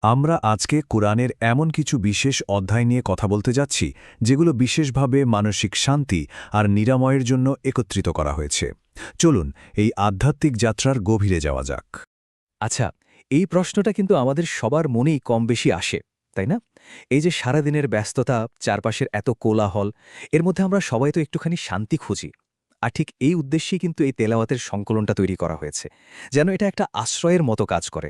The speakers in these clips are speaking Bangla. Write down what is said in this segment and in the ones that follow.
আমরা আজকে কোরআনের এমন কিছু বিশেষ অধ্যায় নিয়ে কথা বলতে যাচ্ছি যেগুলো বিশেষভাবে মানসিক শান্তি আর নিরাময়ের জন্য একত্রিত করা হয়েছে। চলুন এই আধ্যাত্মিক যাত্রার গভীরে যাওয়া যাক। আচ্ছা, এই প্রশ্নটা কিন্তু আমাদের সবার মনেই কম বেশি আসে, তাই না? এই যে সারাদিনের ব্যস্ততা, চারপাশের এত কোলাহল, এর মধ্যে আমরা সবাই তো একটুখানি শান্তি খুঁজি। আর ঠিক এই উদ্দেশ্যেই কিন্তু এই তেলাওয়াতের সংকলনটা তৈরি করা হয়েছে, যেন এটা একটা আশ্রয়ের মতো কাজ করে।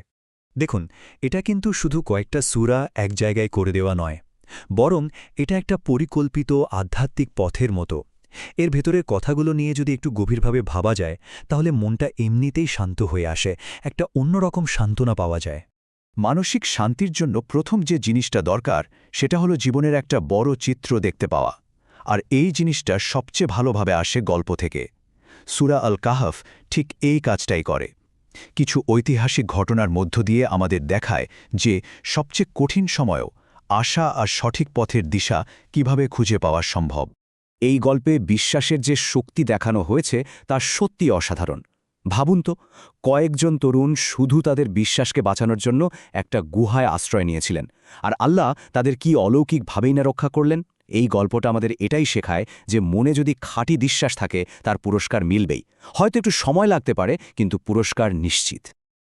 দেখুন, এটা কিন্তু শুধু কয়েকটা সূরা এক জায়গায় করে দেওয়া নয়, বরং এটা একটা পরিকল্পিত আধ্যাত্মিক পথের মতো। এর ভেতরের কথাগুলো নিয়ে যদি একটু গভীরভাবে ভাবা যায়, তাহলে মনটা এমনিতেই শান্ত হয়ে আসে, একটা অন্যরকম সান্ত্বনা পাওয়া যায়। মানসিক শান্তির জন্য প্রথম যে জিনিসটা দরকার, সেটা হলো জীবনের একটা বড় চিত্র দেখতে পাওয়া। আর এই জিনিসটা সবচেয়ে ভালোভাবে আসে গল্প থেকে। সূরা আল কাহফ ঠিক এই কাজটাই করে। কিছু ঐতিহাসিক ঘটনার মধ্য দিয়ে আমাদের দেখায় যে সবচেয়ে কঠিন সময়েও আশা আর সঠিক পথের দিশা কিভাবে খুঁজে পাওয়া সম্ভব। এই গল্পে বিশ্বাসের যে শক্তি দেখানো হয়েছে তা সত্যি অসাধারণ। ভাবুন তো, কয়েকজন তরুণ শুধু তাদের বিশ্বাসকে বাঁচানোর জন্য একটা গুহায় আশ্রয় নিয়েছিলেন, আর আল্লাহ তাদের কি অলৌকিকভাবেই না রক্ষা করলেন। এই গল্পটা আমাদের এটাই শেখায় যে মনে যদি খাঁটি বিশ্বাস থাকে, তার পুরস্কার মিলবেই। হয়তো একটু সময় লাগতে পারে, কিন্তু পুরস্কার নিশ্চিত।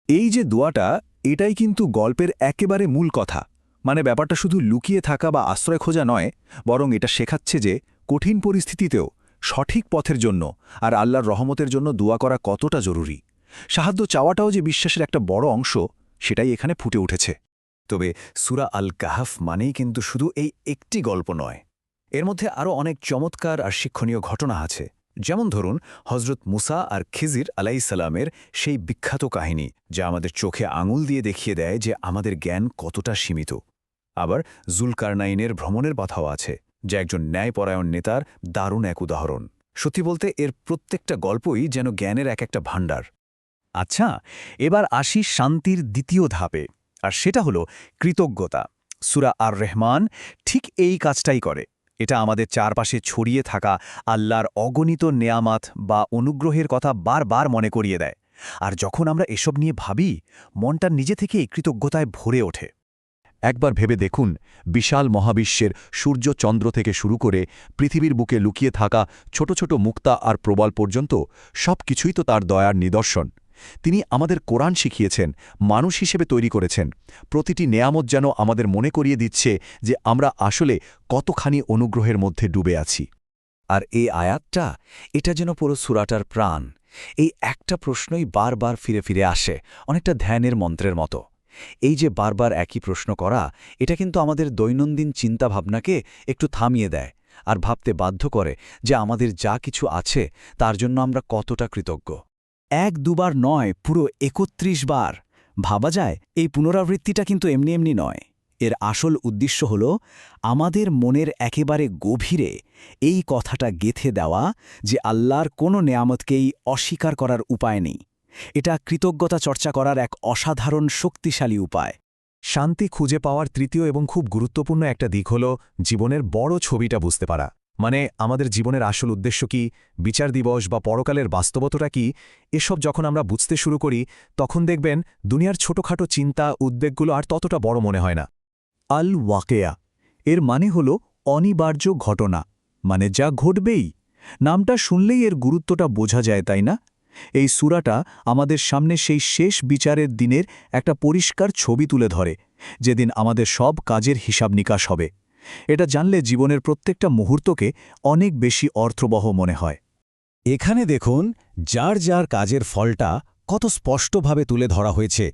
এই যে দোয়াটা, এটাই কিন্তু গল্পের একেবারে মূল কথা। মানে ব্যাপারটা শুধু লুকিয়ে থাকা বা আশ্রয় খোঁজা নয়, বরং এটা শেখাচ্ছে যে কঠিন পরিস্থিতিতেও সঠিক পথের জন্য আর আল্লাহর রহমতের জন্য দোয়া করা কতটা জরুরি। সাহায্য চাওয়াটাও যে বিশ্বাসের একটা বড় অংশ, সেটাই এখানে ফুটে উঠেছে। তবে সূরা আল কাহফ মানেই কিন্তু শুধু এই একটি গল্প নয়। এর মধ্যে আরও অনেক চমৎকার আর শিক্ষণীয় ঘটনা আছে। যেমন ধরুন, হজরত মুসা আর খিজির আলাইসালামের সেই বিখ্যাত কাহিনী, যা আমাদের চোখে আঙুল দিয়ে দেখিয়ে দেয় যে আমাদের জ্ঞান কতটা সীমিত। আবার জুলকারনাইনের ভ্রমণের কথাও আছে, যা একজন ন্যায়পরায়ণ নেতার দারুণ এক উদাহরণ। সত্যি বলতে এর প্রত্যেকটা গল্পই যেন জ্ঞানের এক একটা ভাণ্ডার। আচ্ছা, এবার আসি শান্তির দ্বিতীয় ধাপে, আর সেটা হলো কৃতজ্ঞতা। সূরা আর রহমান ঠিক এই কাজটাই করে। এটা আমাদের চারপাশে ছড়িয়ে থাকা আল্লাহর অগণিত নেয়ামাত বা অনুগ্রহের কথা বারবার মনে করিয়ে দেয়। আর যখন আমরা এসব নিয়ে ভাবি, মনটা নিজে থেকেই কৃতজ্ঞতায় ভরে ওঠে। একবার ভেবে দেখুন, বিশাল মহাবিশ্বের সূর্য চন্দ্র থেকে শুরু করে পৃথিবীর বুকে লুকিয়ে থাকা ছোট ছোট মুক্তা আর প্রবাল পর্যন্ত সব কিছুই তো তার দয়ার নিদর্শন। তিনি আমাদের কোরআন শিখিয়েছেন, মানুষ হিসেবে তৈরি করেছেন। প্রতিটি নেয়ামত যেন আমাদের মনে করিয়ে দিচ্ছে যে আমরা আসলে কতখানি অনুগ্রহের মধ্যে ডুবে আছি। আর এই আয়াতটা, এটা যেন পুরো সূরাটার প্রাণ। এই একটা প্রশ্নই বারবার ফিরে ফিরে আসে, অনেকটা ধ্যানের মন্ত্রের মতো। এই যে বারবার একই প্রশ্ন করা, এটা কিন্তু আমাদের দৈনন্দিন চিন্তাভাবনাকে একটু থামিয়ে দেয় আর ভাবতে বাধ্য করে যে আমাদের যা কিছু আছে তার জন্য আমরা কতটা কৃতজ্ঞ। এক দুবার নয়, পুরো ৩১ বার। ভাবা যায়, এই পুনরাবৃত্তিটা কিন্তু এমনি এমনি নয়। এর আসল উদ্দেশ্য হল আমাদের মনের একেবারে গভীরে এই কথাটা গেঁথে দেওয়া যে আল্লাহর কোনো নেয়ামতকেই অস্বীকার করার উপায় নেই। এটা কৃতজ্ঞতা চর্চা করার এক অসাধারণ শক্তিশালী উপায়। শান্তি খুঁজে পাওয়ার তৃতীয় এবং খুব গুরুত্বপূর্ণ একটা দিক হল জীবনের বড় ছবিটা বুঝতে পারা। মানে আমাদের জীবনের আসল উদ্দেশ্য কি, বিচার দিবস বা পরকালের বাস্তবতাটা কি, এসব যখন আমরা বুঝতে শুরু করি, তখন দেখবেন দুনিয়ার ছোটখাটো চিন্তা উদ্বেগগুলো আর ততটা বড় মনে হয় না। আল ওয়াকেয়া এর মানে হল অনিবার্য ঘটনা, মানে যা ঘটবেই। নামটা শুনলেই এর গুরুত্বটা বোঝা যায়, তাই না? এই সূরাটা আমাদের সামনে সেই শেষ বিচারের দিনের একটা পরিষ্কার ছবি তুলে ধরে, যেদিন আমাদের সব কাজের হিসাব নিকাশ হবে। এটা জানলে জীবনের প্রত্যেকটা মুহূর্তকে অনেক বেশি অর্থবহ মনে হয়। এখানে দেখুন, যার যার কাজের ফলটা কত স্পষ্টভাবে তুলে ধরা হয়েছে।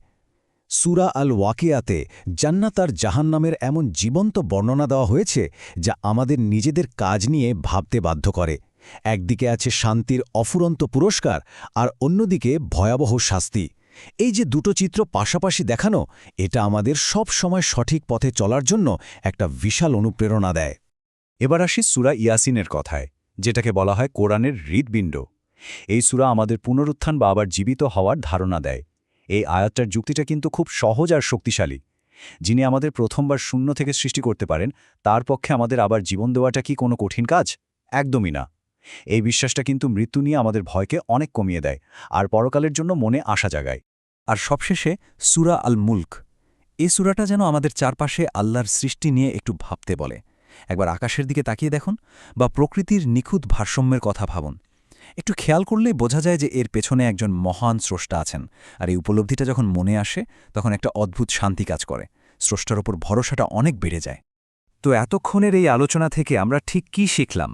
সূরা আল ওয়াকিয়াতে জান্নাত আর জাহান্নামের এমন জীবন্ত বর্ণনা দেওয়া হয়েছে যা আমাদের নিজেদের কাজ নিয়ে ভাবতে বাধ্য করে। একদিকে আছে শান্তির অফুরন্ত পুরস্কার, আর অন্যদিকে ভয়াবহ শাস্তি। এই যে দুটো চিত্র পাশাপাশি দেখানো, এটা আমাদের সব সময় সঠিক পথে চলার জন্য একটা বিশাল অনুপ্রেরণা দেয়। এবার আসি সূরা ইয়াসিনের কথায়, যেটাকে বলা হয় কোরআনের হৃৎপিণ্ড। এই সূরা আমাদের পুনরুত্থান বা আবার জীবিত হওয়ার ধারণা দেয়। এই আয়াতটার যুক্তিটা কিন্তু খুব সহজ আর শক্তিশালী। যিনি আমাদের প্রথমবার শূন্য থেকে সৃষ্টি করতে পারেন, তার পক্ষে আমাদের আবার জীবন দেওয়াটা কি কোনো কঠিন কাজ? একদমই না। এই বিশ্বাসটা কিন্তু মৃত্যু নিয়ে আমাদের ভয়কে অনেক কমিয়ে দেয় আর পরকালের জন্য মনে আশা জাগায়। আর সবশেষে সূরা আল মুলক, এই সূরাটা যেন আমাদের চারপাশে আল্লাহর সৃষ্টি নিয়ে একটু ভাবতে বলে। একবার আকাশের দিকে তাকিয়ে দেখুন, বা প্রকৃতির নিখুঁত ভারসাম্যের কথা ভাবুন। একটু খেয়াল করলেই বোঝা যায় যে এর পেছনে একজন মহান স্রষ্টা আছেন, আর এই উপলব্ধিটা যখন মনে আসে তখন একটা অদ্ভুত শান্তি কাজ করে। স্রষ্টার ওপর ভরসাটা অনেক বেড়ে যায়। তো এতক্ষণের এই আলোচনা থেকে আমরা ঠিক কী শিখলাম?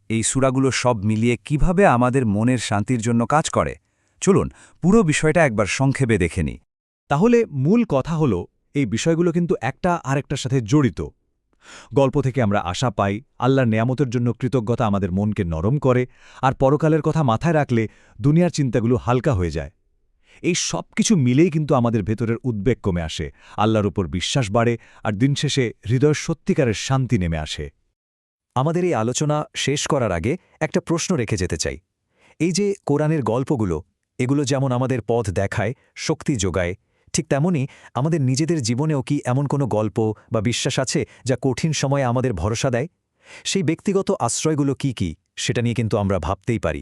এই সূরাগুলো সব মিলিয়ে কিভাবে আমাদের মনের শান্তির জন্য কাজ করে? চলুন পুরো বিষয়টা একবার সংক্ষেপে দেখে নিই। তাহলে মূল কথা হলো, এই বিষয়গুলো কিন্তু একটা আরেকটার সাথে জড়িত। গল্প থেকে আমরা আশা পাই, আল্লাহর নেয়ামতের জন্য কৃতজ্ঞতা আমাদের মনকে নরম করে, আর পরকালের কথা মাথায় রাখলে দুনিয়ার চিন্তাগুলো হালকা হয়ে যায়। এই সব কিছু মিলেই কিন্তু আমাদের ভেতরের উদ্বেগ কমে আসে, আল্লাহর উপর বিশ্বাস বাড়ে, আর দিন শেষে হৃদয়ের সত্যিকারের শান্তি নেমে আসে। আমাদের এই আলোচনা শেষ করার আগে একটা প্রশ্ন রেখে যেতে চাই। এই যে কোরআনের গল্পগুলো, এগুলো যেমন আমাদের পথ দেখায়, শক্তি যোগায়, ঠিক তেমনি আমাদের নিজেদের জীবনেও কি এমন কোনো গল্প বা বিশ্বাস আছে যা কঠিন সময়ে আমাদের ভরসা দেয়? সেই ব্যক্তিগত আশ্রয়গুলো কি সেটা নিয়ে কিন্তু আমরা ভাবতেই পারি।